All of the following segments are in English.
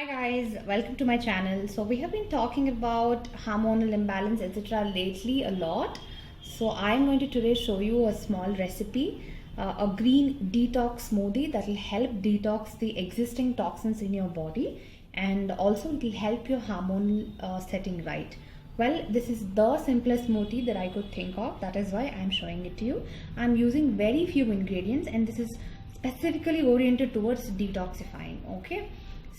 Hi guys, welcome to my channel. So we have been talking about hormonal imbalance etc. lately a lot. So I'm going to today show you a small recipe, a green detox smoothie that will help detox the existing toxins in your body, and also it will help your hormonal setting right. Well, this is the simplest smoothie that I could think of. That is why I'm showing it to you. I'm using very few ingredients and this is specifically oriented towards detoxifying. Okay.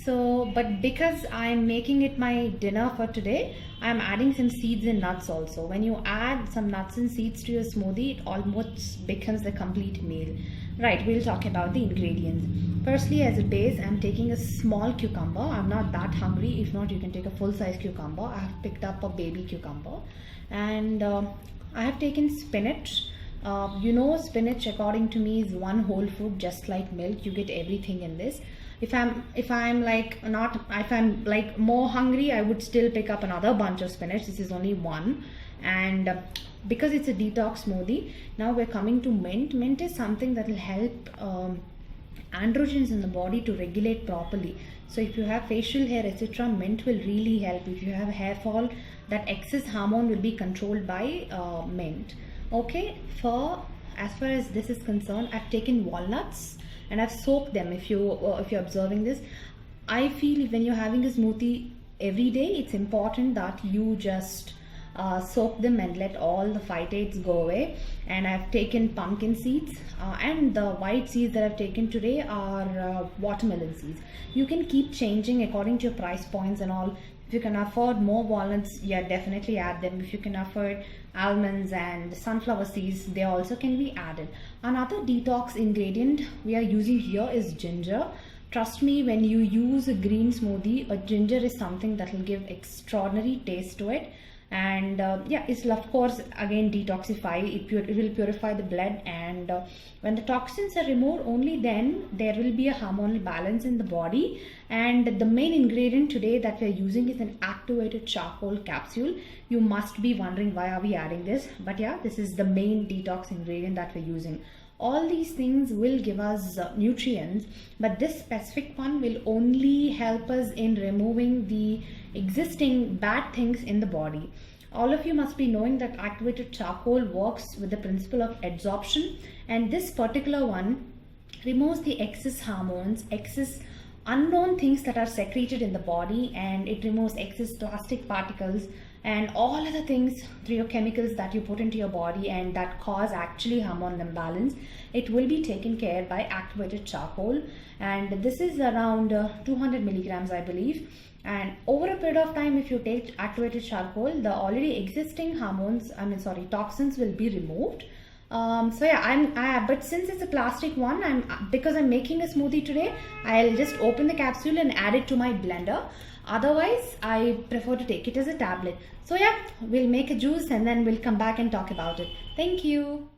So, but because I'm making it my dinner for today, I'm adding some seeds and nuts also. When you add some nuts and seeds to your smoothie, it almost becomes the complete meal. Right, we'll talk about the ingredients. Firstly, as a base, I'm taking a small cucumber. I'm not that hungry. If not, you can take a full-size cucumber. I have picked up a baby cucumber. And I have taken spinach. Spinach according to me is one whole food, just like milk. You get everything in this. If I'm like more hungry, I would still pick up another bunch of spinach. This is only one. And because it's a detox smoothie, now we're coming to mint. Mint is something that will help androgens in the body to regulate properly. So if you have facial hair etc., mint will really help. If you have hair fall, that excess hormone will be controlled by mint. Okay, as far as this is concerned, I've taken walnuts and I've soaked them. If you're observing this, I feel when you're having a smoothie every day, it's important that you just soak them and let all the phytates go away. And I've taken pumpkin seeds and the white seeds that I've taken today are watermelon seeds. You can keep changing according to your price points and all. If you can afford more walnuts, yeah, definitely add them. If you can afford almonds and sunflower seeds, they also can be added. Another detox ingredient we are using here is ginger. Trust me, when you use a green smoothie, a ginger is something that will give extraordinary taste to it. And it will of course again detoxify. It will purify the blood, and when the toxins are removed, only then there will be a hormonal balance in the body. And the main ingredient today that we are using is an activated charcoal capsule. You must be wondering why are we adding this, but yeah, this is the main detox ingredient that we're using. All these things will give us nutrients, but this specific one will only help us in removing the existing bad things in the body. All of you must be knowing that activated charcoal works with the principle of adsorption, and this particular one removes the excess hormones, excess unknown things that are secreted in the body, and it removes excess plastic particles and all other things through your chemicals that you put into your body and that cause actually hormonal imbalance. It will be taken care by activated charcoal, and this is around 200 milligrams I believe. And over a period of time, if you take activated charcoal, the already existing toxins will be removed. But since it's a plastic one, because I'm making a smoothie today, I'll just open the capsule and add it to my blender. Otherwise, I prefer to take it as a tablet. So yeah, we'll make a juice and then we'll come back and talk about it. Thank you.